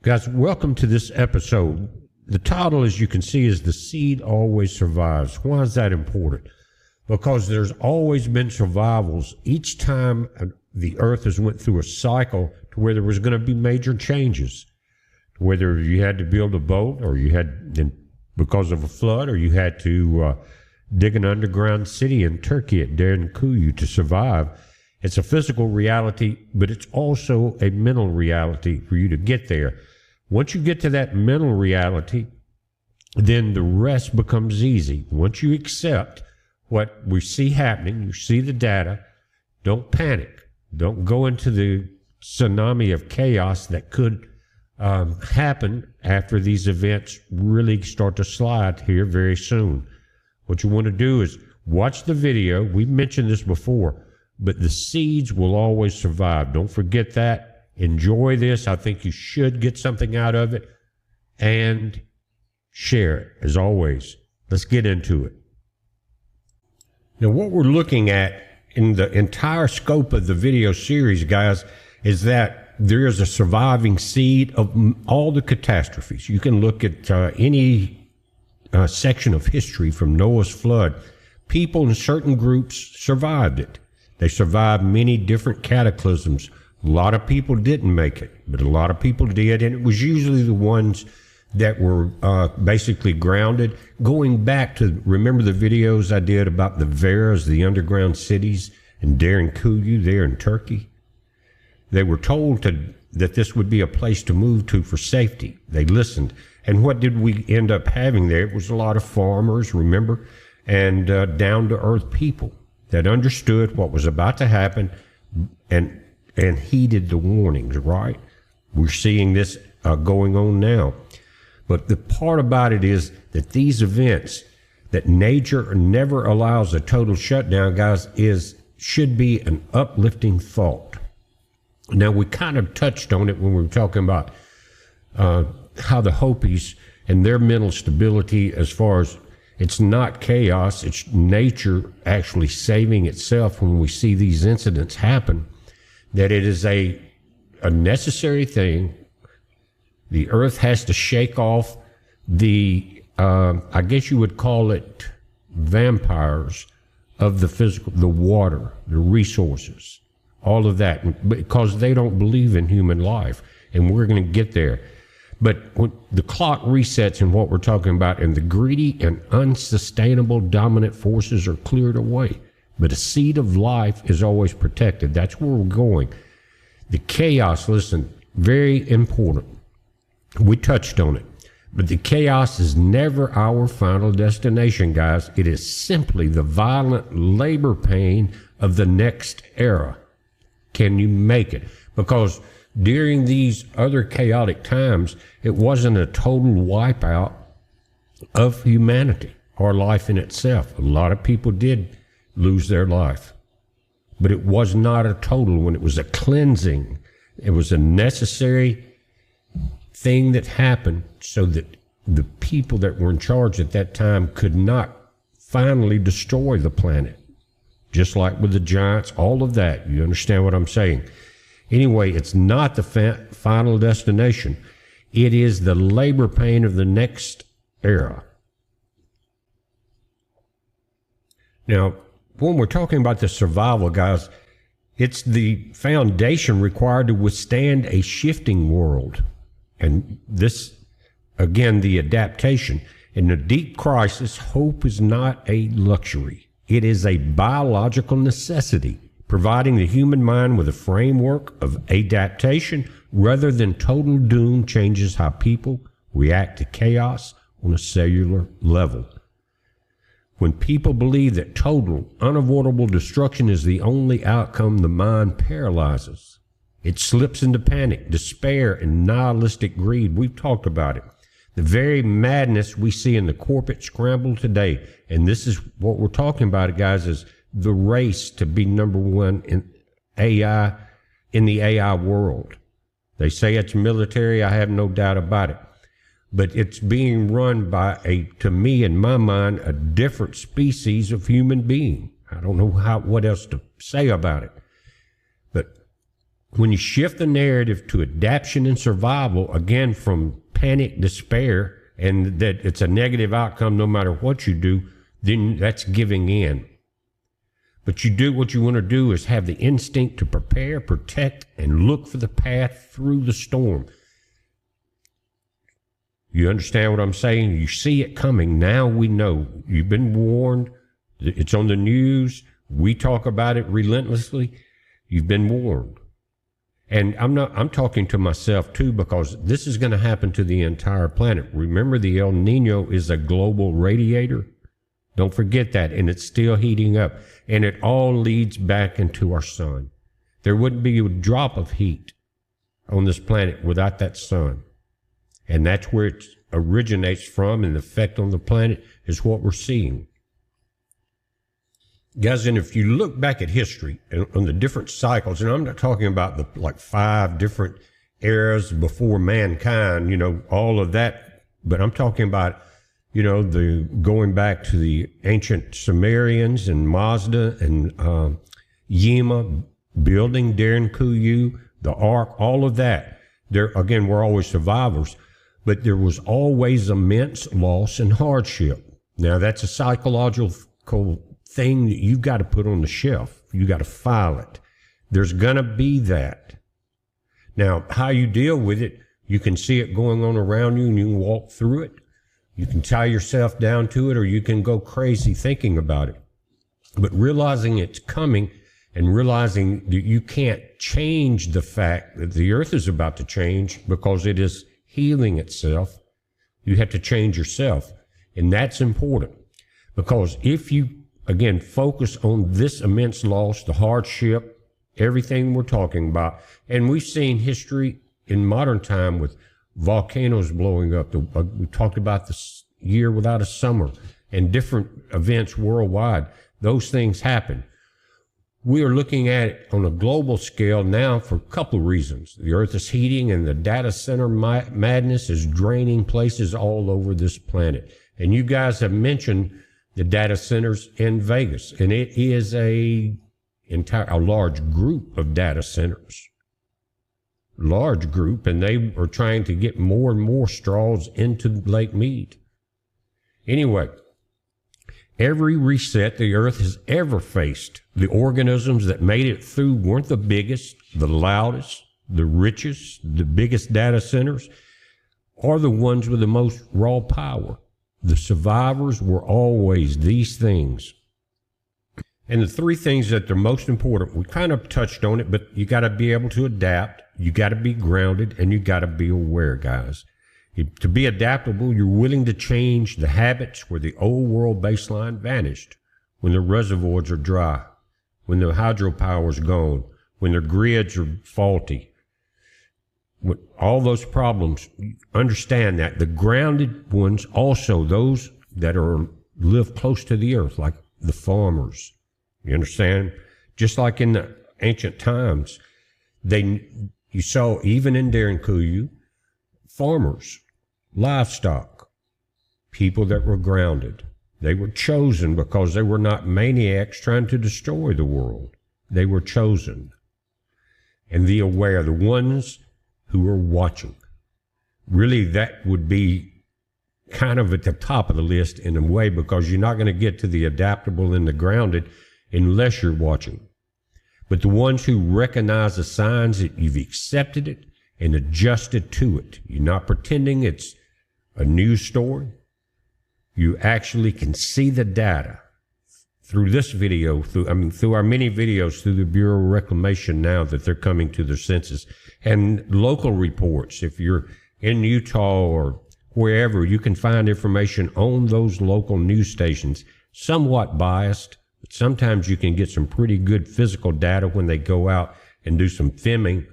Guys, welcome to this episode. The title, as you can see, is The Seed Always Survives. Why is that important? Because there's always been survivals each time the earth has went through a cycle to where there was going to be major changes. Whether you had to build a boat, or you had, because of a flood, or you had to dig an underground city in Turkey at Derinkuyu to survive. It's a physical reality, but it's also a mental reality for you to get there. Once you get to that mental reality, then the rest becomes easy. Once you accept what we see happening, you see the data, don't panic. Don't go into the tsunami of chaos that could happen after these events really start to slide here very soon. What you want to do is watch the video. We've mentioned this before, but the seeds will always survive. Don't forget that. Enjoy this. I think you should get something out of it, and share it, as always. Let's get into it. Now, what we're looking at in the entire scope of the video series, guys, is that there is a surviving seed of all the catastrophes. You can look at any section of history from Noah's flood. People in certain groups survived it. They survived many different cataclysms. A lot of people didn't make it, but a lot of people did, and it was usually the ones that were basically grounded. Going back to, remember the videos I did about the Veras, the underground cities in Derinkuyu there in Turkey? They were told that this would be a place to move to for safety. They listened. And what did we end up having there? It was a lot of farmers, remember, and down-to-earth people that understood what was about to happen and heeded the warnings, right? We're seeing this going on now. But the part about it is that these events, that nature never allows a total shutdown, guys, should be an uplifting thought. Now, we kind of touched on it when we were talking about how the Hopis and their mental stability, as far as it's not chaos, it's nature actually saving itself when we see these incidents happen, that it is a necessary thing. The earth has to shake off the, I guess you would call it vampires of the physical, the water, the resources, all of that, because they don't believe in human life, and we're going to get there. But when the clock resets and what we're talking about, and the greedy and unsustainable dominant forces are cleared away, but a seed of life is always protected. That's where we're going. The chaos, listen, very important. We touched on it. But the chaos is never our final destination, guys. It is simply the violent labor pain of the next era. Can you make it? Because during these other chaotic times, it wasn't a total wipeout of humanity or life in itself. A lot of people did lose their life, but it was not a total when it was a cleansing. It was a necessary thing that happened so that the people that were in charge at that time could not finally destroy the planet, just like with the giants, all of that. You understand what I'm saying? Anyway, it's not the final destination. It is the labor pain of the next era. Now, when we're talking about the survival, guys, it's the foundation required to withstand a shifting world. And this, again, the adaptation. In a deep crisis, hope is not a luxury. It is a biological necessity, providing the human mind with a framework of adaptation rather than total doom changes how people react to chaos on a cellular level. When people believe that total, unavoidable destruction is the only outcome, the mind paralyzes. It slips into panic, despair, and nihilistic greed. We've talked about it. The very madness we see in the corporate scramble today, and this is what we're talking about, guys, is the race to be number one in AI, in the AI world. They say it's military. I have no doubt about it. But it's being run by to me, in my mind, a different species of human being. I don't know what else to say about it. But when you shift the narrative to adaptation and survival, again, from panic, despair, and that it's a negative outcome no matter what you do, then that's giving in. But you do what you want to do is have the instinct to prepare, protect, and look for the path through the storm. You understand what I'm saying? You see it coming. Now we know. You've been warned. It's on the news. We talk about it relentlessly. You've been warned. And I'm talking to myself too, because this is going to happen to the entire planet. Remember, the El Nino is a global radiator. Don't forget that. And it's still heating up. And it all leads back into our sun. There wouldn't be a drop of heat on this planet without that sun. And that's where it originates from, and the effect on the planet is what we're seeing. Guys, and if you look back at history and on the different cycles, and I'm not talking about the like 5 different eras before mankind, all of that, but I'm talking about, the going back to the ancient Sumerians and Mazda and Yima, building Derinkuyu, the Ark, all of that. Again, we're always survivors, but there was always immense loss and hardship. Now, that's a psychological thing that you've got to put on the shelf. You got to file it. There's going to be that. Now, how you deal with it, you can see it going on around you and you can walk through it. You can tie yourself down to it, or you can go crazy thinking about it. But realizing it's coming and realizing that you can't change the fact that the earth is about to change because it is healing itself. You have to change yourself. And that's important, because if you, again, focus on this immense loss, the hardship, everything we're talking about, and we've seen history in modern time with volcanoes blowing up. We talked about this year without a summer and different events worldwide. Those things happen. We are looking at it on a global scale now for a couple of reasons. The earth is heating, and the data center madness is draining places all over this planet. And you guys have mentioned the data centers in Vegas, and it is a large group of data centers. Large group, and they are trying to get more and more straws into Lake Mead. Anyway, every reset the earth has ever faced, the organisms that made it through weren't the biggest, the loudest, the richest, the biggest data centers, or the ones with the most raw power. The survivors were always these things. And the 3 things that are most important, we kind of touched on it, but you got to be able to adapt, you got to be grounded, and you got to be aware, guys. To be adaptable, you're willing to change the habits where the old world baseline vanished, when the reservoirs are dry, when the hydropower is gone, when the grids are faulty. With all those problems, understand that. The grounded ones also, those that live close to the earth, like the farmers. You understand? Just like in the ancient times, you saw even in Derinkuyu, farmers, livestock, people that were grounded. They were chosen because they were not maniacs trying to destroy the world. They were chosen. And the aware, the ones who are watching. Really, that would be kind of at the top of the list in a way, because you're not going to get to the adaptable and the grounded unless you're watching. But the ones who recognize the signs that you've accepted it and adjusted to it. You're not pretending it's a news story. You actually can see the data through this video, through our many videos, through the Bureau of Reclamation now that they're coming to their senses. And local reports, if you're in Utah or wherever, you can find information on those local news stations, somewhat biased, but sometimes you can get some pretty good physical data when they go out and do some filming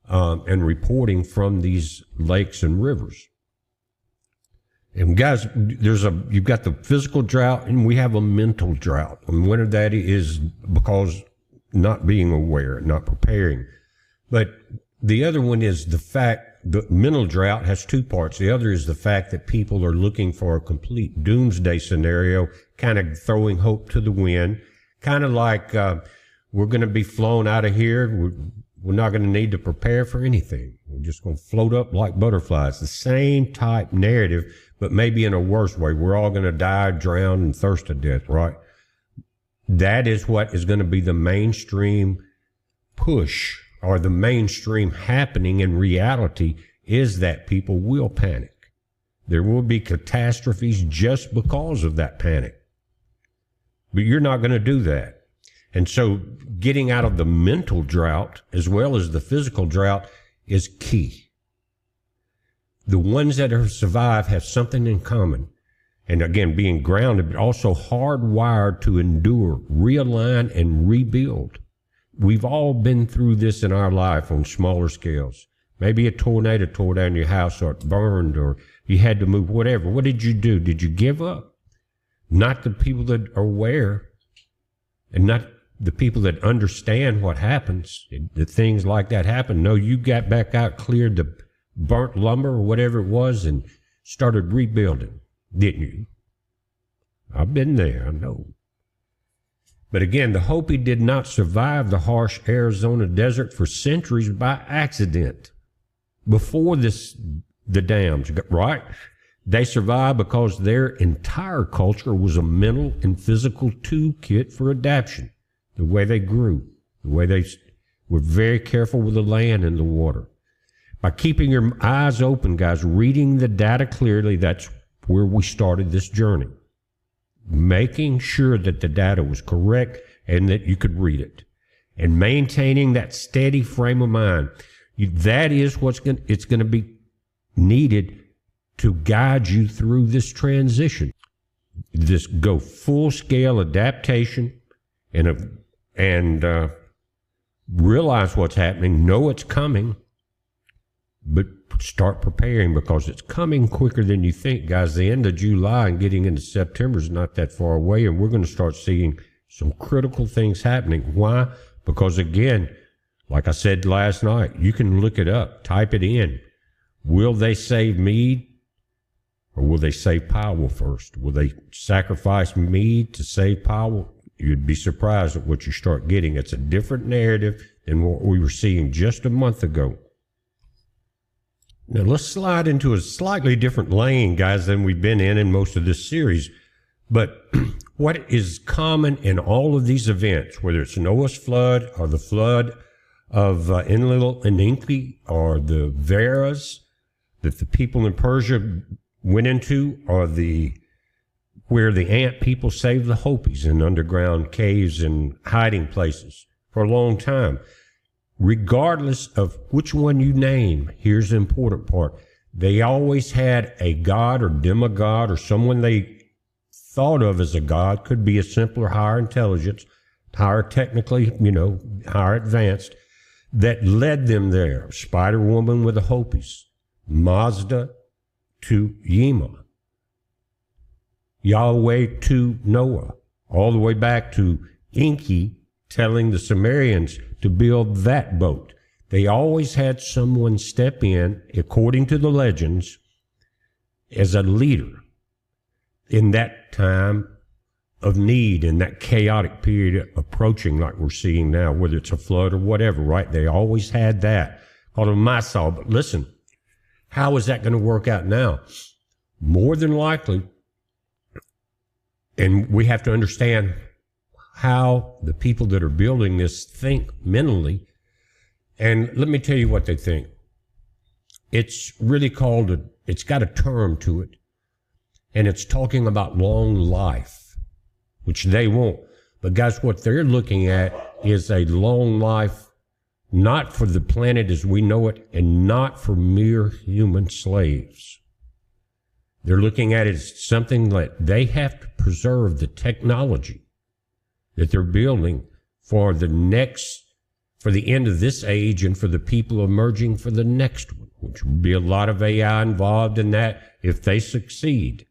and reporting from these lakes and rivers. And guys, you've got the physical drought, and we have a mental drought. And one of that is because not being aware, not preparing. But the other one is the fact the mental drought has 2 parts. The other is the fact that people are looking for a complete doomsday scenario, kind of throwing hope to the wind, kind of like we're going to be flown out of here. We're not going to need to prepare for anything. We're just going to float up like butterflies. The same type narrative, but maybe in a worse way. We're all going to die, drown, and thirst to death, right? That is what is going to be the mainstream push, or the mainstream happening in reality, is that people will panic. There will be catastrophes just because of that panic. But you're not going to do that. And so getting out of the mental drought as well as the physical drought is key. The ones that have survived have something in common. And again, being grounded, but also hardwired to endure, realign, and rebuild. We've all been through this in our life on smaller scales. Maybe a tornado tore down your house, or it burned, or you had to move, whatever. What did you do? Did you give up? Not the people that are aware, and not the people that understand what happens, the things like that happen. No, you got back out, cleared the burnt lumber or whatever it was, and started rebuilding, didn't you? I've been there, I know. But again, the Hopi did not survive the harsh Arizona desert for centuries by accident. Before the dams, right? They survived because their entire culture was a mental and physical toolkit for adaptation. The way they grew, the way they were very careful with the land and the water. By keeping your eyes open, guys, reading the data clearly, that's where we started this journey. Making sure that the data was correct and that you could read it. And maintaining that steady frame of mind. That is it's going to be needed to guide you through this transition. This go full-scale adaptation and realize what's happening, know it's coming, but start preparing because it's coming quicker than you think, guys. The end of July and getting into September is not that far away, and we're going to start seeing some critical things happening. Why? Because again, like I said last night, you can look it up, type it in. Will they save Meade or will they save Powell first? Will they sacrifice Meade to save Powell? You'd be surprised at what you start getting. It's a different narrative than what we were seeing just a month ago. Now let's slide into a slightly different lane, guys, than we've been in most of this series. But what is common in all of these events, whether it's Noah's flood or the flood of Enlil and Enki, or the Veras that the people in Persia went into, or where the ant people saved the Hopis in underground caves and hiding places for a long time. Regardless of which one you name, here's the important part. They always had a god or demigod or someone they thought of as a god, could be a simpler, higher intelligence, higher technically, higher advanced, that led them there. Spider Woman with the Hopis, Mazda to Yima, Yahweh to Noah, all the way back to Enki telling the Sumerians to build that boat. They always had someone step in, according to the legends, as a leader in that time of need, in that chaotic period approaching like we're seeing now, whether it's a flood or whatever, right? They always had that, called a Masal. But listen, how is that going to work out now? More than likely, and we have to understand how the people that are building this think mentally. And let me tell you what they think. It's really it's got a term to it. And it's talking about long life, which they won't. But guys, what they're looking at is a long life, not for the planet as we know it, and not for mere human slaves. They're looking at it as something that they have to preserve the technology that they're building for the end of this age and for the people emerging for the next one, which will be a lot of AI involved in that if they succeed.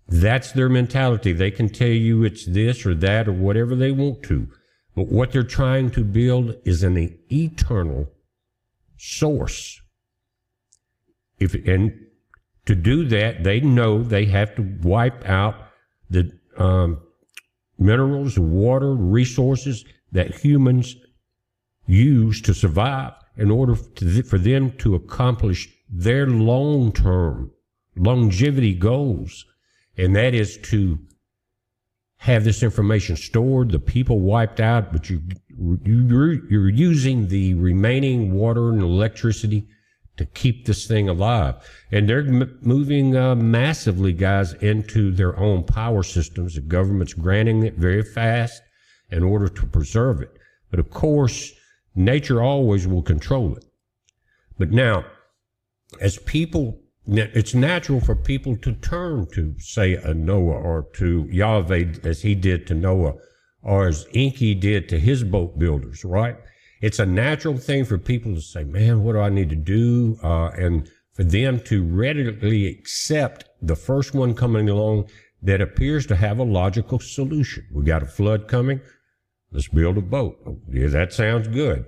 That's their mentality. They can tell you it's this or that or whatever they want to. But what they're trying to build is an eternal source. And to do that, they know they have to wipe out the minerals, water, resources that humans use to survive in order for them to accomplish their long-term longevity goals. And that is to have this information stored, the people wiped out, but you're using the remaining water and electricity to keep this thing alive. And they're moving massively, guys, into their own power systems. The government's granting it very fast in order to preserve it. But of course, nature always will control it. But now, as people, it's natural for people to turn to, say, a Noah, or to Yahweh as he did to Noah, or as Enki did to his boat builders, right? It's a natural thing for people to say, man, what do I need to do? And for them to readily accept the first one coming along that appears to have a logical solution. We got a flood coming. Let's build a boat. Oh, yeah, that sounds good.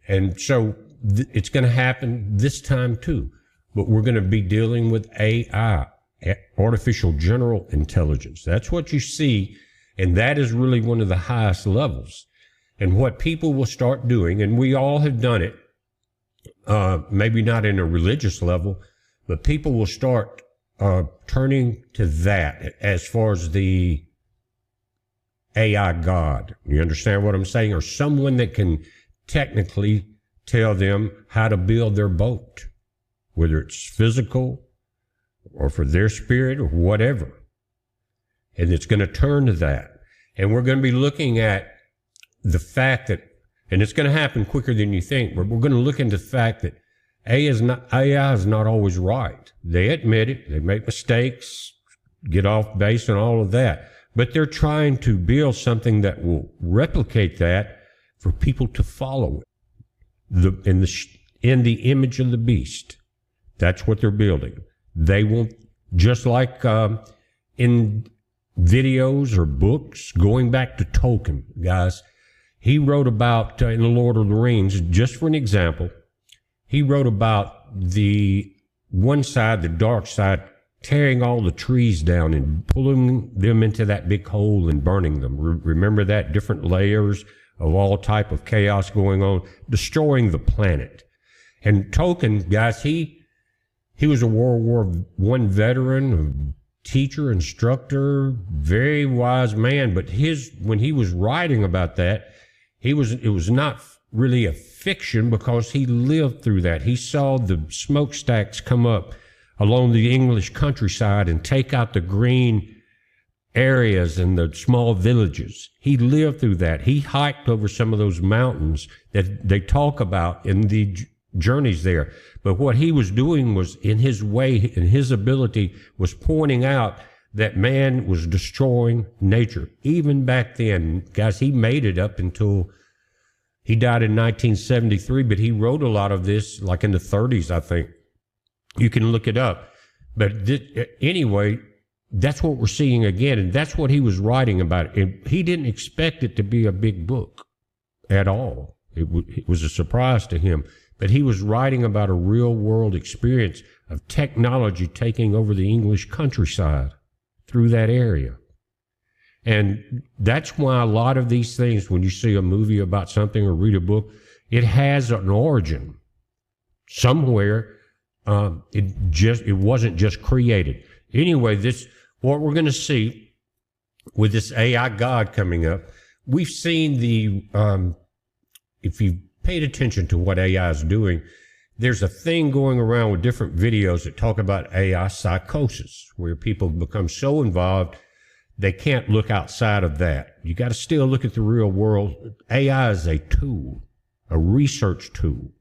And so it's going to happen this time too. But we're going to be dealing with AI, artificial general intelligence. That's what you see, and that is really one of the highest levels. And what people will start doing, and we all have done it, maybe not in a religious level, but people will start turning to that as far as the AI God. You understand what I'm saying? Or someone that can technically tell them how to build their boat, whether it's physical or for their spirit or whatever. And it's going to turn to that. And we're going to be looking at the fact that, and it's going to happen quicker than you think, but we're going to look into the fact that AI is not always right. They admit it. They make mistakes, get off base and all of that. But they're trying to build something that will replicate that for people to follow it. In the image of the beast. That's what they're building. They won't, just like in videos or books, going back to Tolkien, guys, he wrote about, in The Lord of the Rings, just for an example, he wrote about the one side, the dark side, tearing all the trees down and pulling them into that big hole and burning them. Remember that? Different layers of all type of chaos going on, destroying the planet. And Tolkien, guys, he was a World War I veteran, a teacher, instructor, very wise man. But when he was writing about that, it was not really a fiction because he lived through that. He saw the smokestacks come up along the English countryside and take out the green areas and the small villages. He lived through that. He hiked over some of those mountains that they talk about in the journeys there. But what he was doing was, in his way, in his ability, was pointing out that man was destroying nature. Even back then, guys, he made it up until he died in 1973, but he wrote a lot of this like in the 30s, I think. You can look it up. But anyway, that's what we're seeing again, and that's what he was writing about. And he didn't expect it to be a big book at all. It was a surprise to him. But he was writing about a real-world experience of technology taking over the English countryside through that area. And that's why a lot of these things, when you see a movie about something or read a book, it has an origin. Somewhere, it wasn't just created. Anyway, what we're going to see with this AI God coming up, we've seen if you paid attention to what AI is doing, there's a thing going around with different videos that talk about AI psychosis, where people become so involved they can't look outside of that. You got to still look at the real world. AI is a tool, a research tool.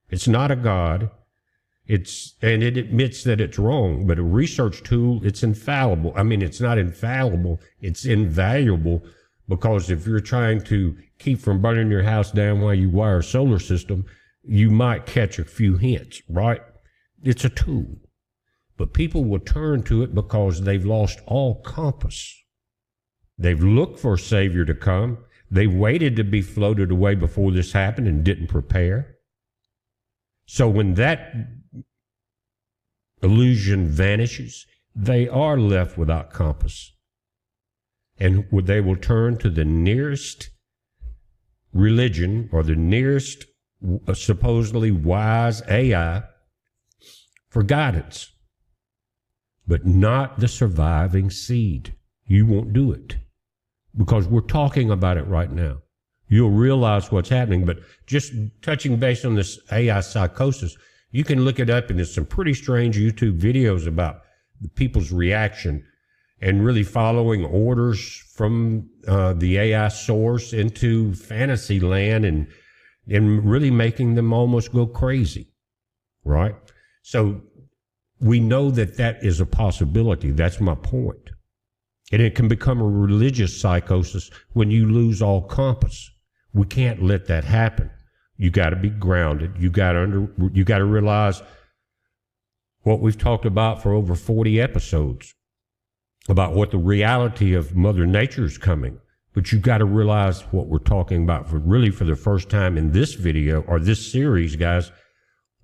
It's not a god. And it admits that it's wrong, but a research tool, it's infallible. I mean, it's not infallible, it's invaluable, because if you're trying to keep from burning your house down while you wire a solar system, you might catch a few hints, right? It's a tool. But people will turn to it because they've lost all compass. They've looked for a savior to come. They waited to be floated away before this happened and didn't prepare. So when that illusion vanishes, they are left without compass. And they will turn to the nearest religion or the nearest supposedly wise AI for guidance, but not the surviving seed. You won't do it because we're talking about it right now. You'll realize what's happening, but just touching base on this AI psychosis, you can look it up, and there's some pretty strange YouTube videos about the people's reaction and really following orders from the AI source into fantasy land and really making them almost go crazy, right? So we know that that is a possibility. That's my point. And it can become a religious psychosis when you lose all compass. We can't let that happen. You got to be grounded. You got to realize what we've talked about for over 40 episodes about what the reality of Mother Nature is coming. But you got to realize what we're talking about for the first time in this video or this series, guys.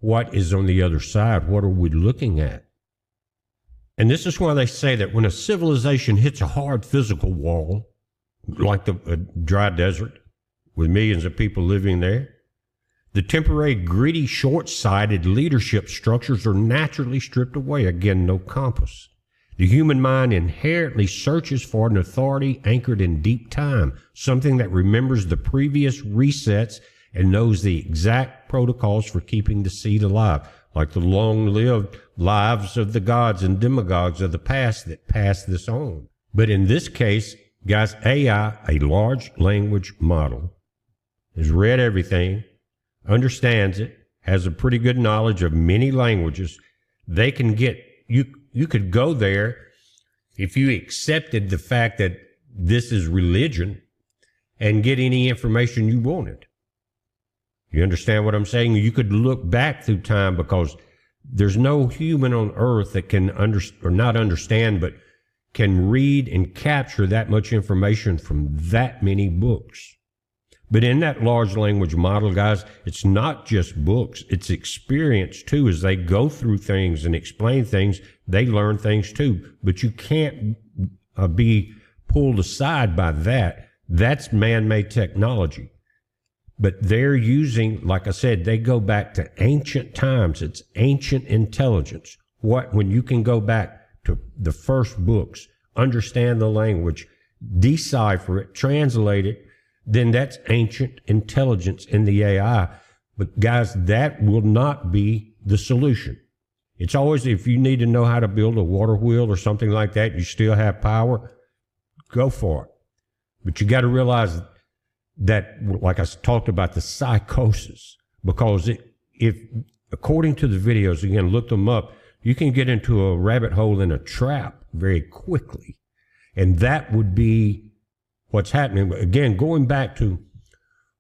What is on the other side? What are we looking at? And this is why they say that when a civilization hits a hard physical wall, like the dry desert, with millions of people living there, the temporary, greedy, short-sighted leadership structures are naturally stripped away. Again, no compass. The human mind inherently searches for an authority anchored in deep time, something that remembers the previous resets and knows the exact protocols for keeping the seed alive, like the long-lived lives of the gods and demagogues of the past that pass this on. But in this case, guys, AI, a large language model, has read everything, understands it, has a pretty good knowledge of many languages. They can get, you could go there if you accepted the fact that this is religion and get any information you wanted. You understand what I'm saying? You could look back through time because there's no human on earth that can not understand, but can read and capture that much information from that many books. But in that large language model, guys, it's not just books, it's experience too. As they go through things and explain things, they learn things too. But you can't be pulled aside by that. That's man-made technology. But they're using, like I said, they go back to ancient times. It's ancient intelligence. When you can go back to the first books, understand the language, decipher it, translate it, then that's ancient intelligence in the AI. But guys, that will not be the solution. It's always, if you need to know how to build a water wheel or something like that, you still have power, go for it. But you got to realize that, like I talked about, the psychosis, because if according to the videos, again, look them up, you can get into a rabbit hole in a trap very quickly. And that would be what's happening. Again, going back to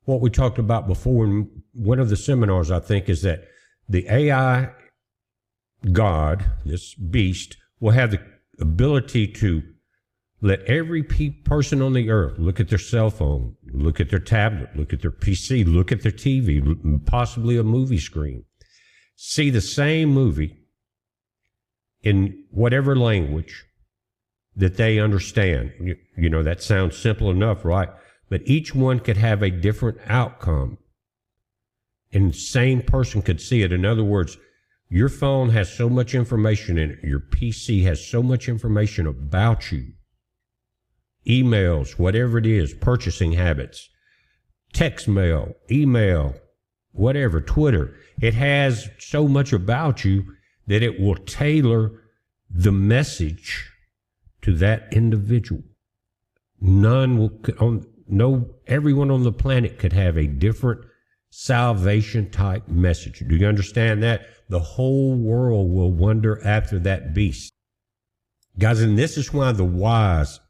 what we talked about before in one of the seminars, I think, is that the AI God, this beast, will have the ability to let every person on the earth look at their cell phone, look at their tablet, look at their PC, look at their TV, possibly a movie screen, see the same movie in whatever language that they understand. You know, that sounds simple enough, right? But each one could have a different outcome, and the same person could see it. In other words, your phone has so much information in it. Your PC has so much information about you. Emails, whatever it is, purchasing habits, text mail, email, whatever, Twitter. It has so much about you that it will tailor the message to that individual. Everyone on the planet could have a different salvation type message. Do you understand that? The whole world will wonder after that beast. Guys, and this is why the wise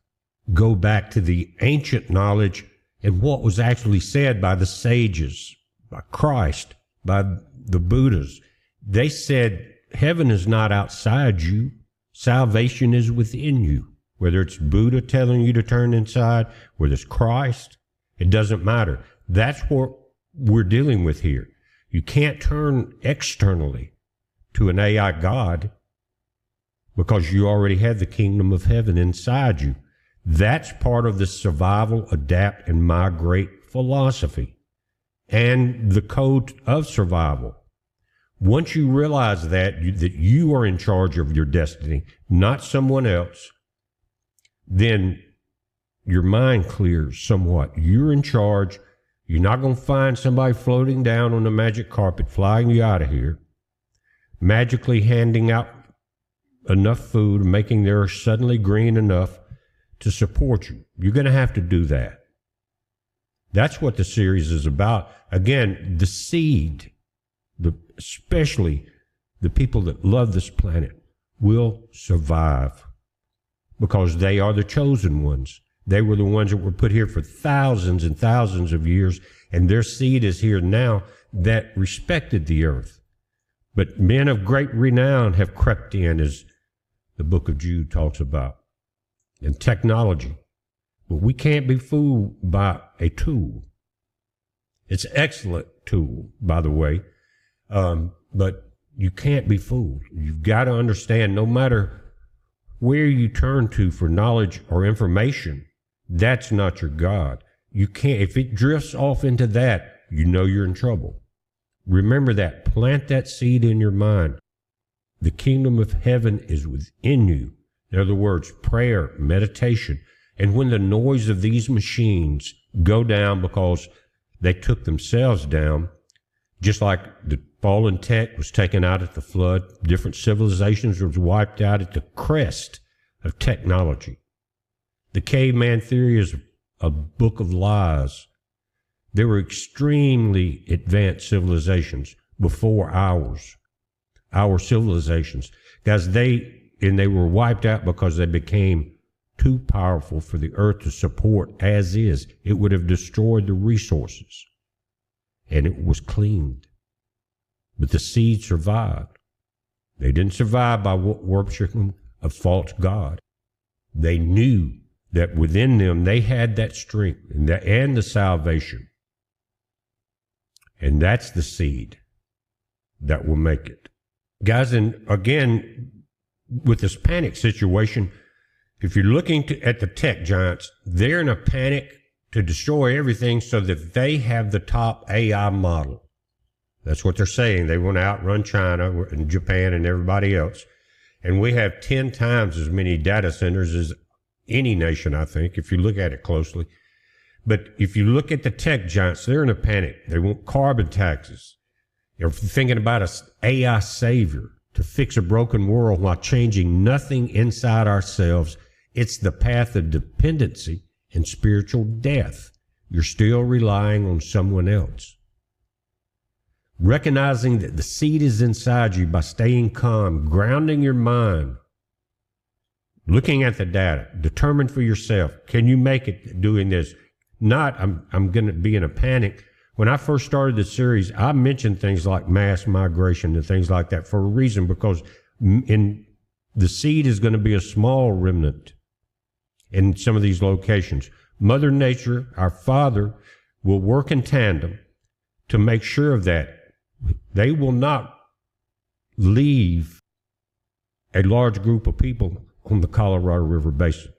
go back to the ancient knowledge and what was actually said by the sages, by Christ, by the Buddhas. They said, heaven is not outside you. Salvation is within you. Whether it's Buddha telling you to turn inside, whether it's Christ, it doesn't matter. That's what we're dealing with here. You can't turn externally to an AI God because you already have the kingdom of heaven inside you. That's part of the survival, adapt, and migrate philosophy and the code of survival. Once you realize that you are in charge of your destiny, not someone else, then your mind clears somewhat. You're in charge. You're not going to find somebody floating down on a magic carpet, flying you out of here, magically handing out enough food, making the earth suddenly green enough to support you. You're going to have to do that. That's what the series is about. Again, the seed, especially the people that love this planet, will survive because they are the chosen ones. They were the ones that were put here for thousands and thousands of years, and their seed is here now that respected the earth. But men of great renown have crept in, as the book of Jude talks about, and technology. But we can't be fooled by a tool. It's an excellent tool, by the way, but you can't be fooled. You've got to understand, no matter where you turn to for knowledge or information, that's not your God. You can't, if it drifts off into that, you know you're in trouble. Remember that. Plant that seed in your mind. The kingdom of heaven is within you. In other words, prayer, meditation. And when the noise of these machines go down because they took themselves down, just like the fallen tech was taken out at the flood, different civilizations was wiped out at the crest of technology. The caveman theory is a book of lies. There were extremely advanced civilizations before our civilizations. Guys, they were wiped out because they became too powerful for the earth to support as is. It would have destroyed the resources, and it was cleaned. But the seed survived. They didn't survive by worshiping a false god. They knew that within them they had that strength and the salvation. And that's the seed that will make it. Guys, and again, with this panic situation, if you're looking at the tech giants, they're in a panic to destroy everything so that they have the top AI model. That's what they're saying. They want to outrun China and Japan and everybody else. And we have 10 times as many data centers as any nation, I think, if you look at it closely. But if you look at the tech giants, they're in a panic. They want carbon taxes. They're thinking about an AI savior to fix a broken world while changing nothing inside ourselves. It's the path of dependency and spiritual death. You're still relying on someone else. Recognizing that the seed is inside you by staying calm, grounding your mind, looking at the data, determine for yourself, can you make it doing this? Not, I'm going to be in a panic. When I first started the series, I mentioned things like mass migration and things like that for a reason, because the seed is going to be a small remnant in some of these locations. Mother Nature, our Father, will work in tandem to make sure of that. They will not leave a large group of people on the Colorado River Basin.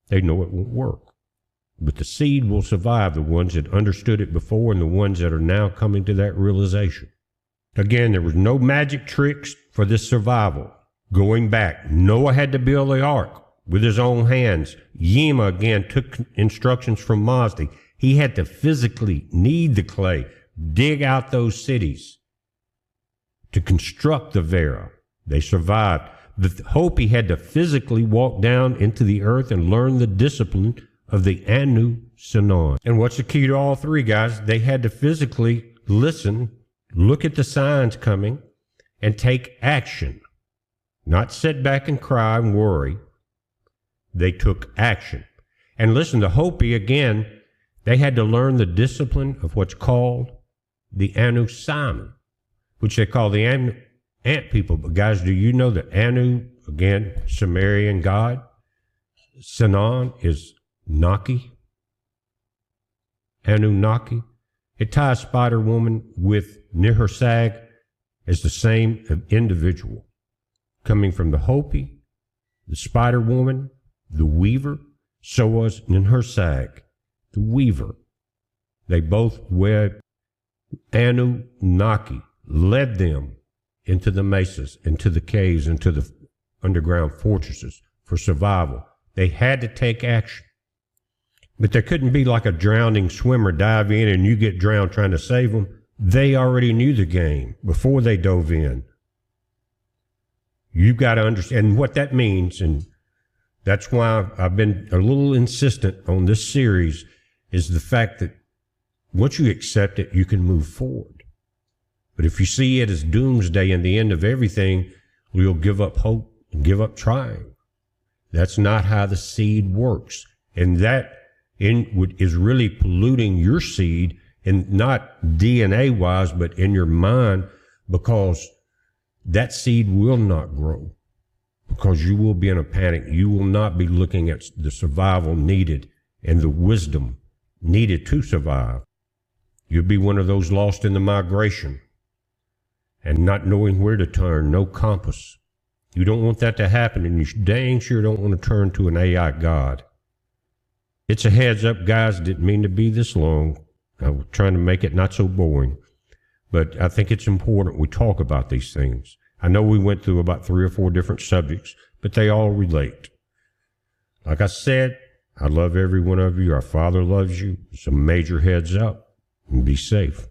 They know it won't work. But the seed will survive, the ones that understood it before and the ones that are now coming to that realization. Again, there was no magic tricks for this survival. Going back, Noah had to build the ark with his own hands. Yima, again, took instructions from Mazdi. He had to physically knead the clay, dig out those cities to construct the Vera. They survived. The Hopi had to physically walk down into the earth and learn the discipline of the Anunnaki. And what's the key to all three, guys? They had to physically listen, look at the signs coming, and take action. Not sit back and cry and worry. They took action. And listen, the Hopi, again, they had to learn the discipline of what's called the Anunnaki, which they call the ant people. But guys, do you know that Anu, again, Sumerian god, Sinan is Naki, Anunnaki. It ties Spider Woman with Nihirsag as the same individual, coming from the Hopi, the Spider Woman, the Weaver. So was Nihirsag, the Weaver. They both wed. Anunnaki led them into the mesas, into the caves, into the underground fortresses for survival. They had to take action. But there couldn't be like a drowning swimmer dive in and you get drowned trying to save them. They already knew the game before they dove in. You've got to understand what that means, and that's why I've been a little insistent on this series, is the fact that once you accept it, you can move forward. But if you see it as doomsday and the end of everything, you'll give up hope and give up trying. That's not how the seed works. And that is really polluting your seed, and not DNA-wise, but in your mind, because that seed will not grow, because you will be in a panic. You will not be looking at the survival needed and the wisdom needed to survive. You'll be one of those lost in the migration and not knowing where to turn, no compass. You don't want that to happen, and you dang sure don't want to turn to an AI god. It's a heads up, guys. Didn't mean to be this long. I was trying to make it not so boring. But I think it's important we talk about these things. I know we went through about 3 or 4 different subjects, but they all relate. Like I said, I love every one of you. Our Father loves you. It's a major heads up, and be safe.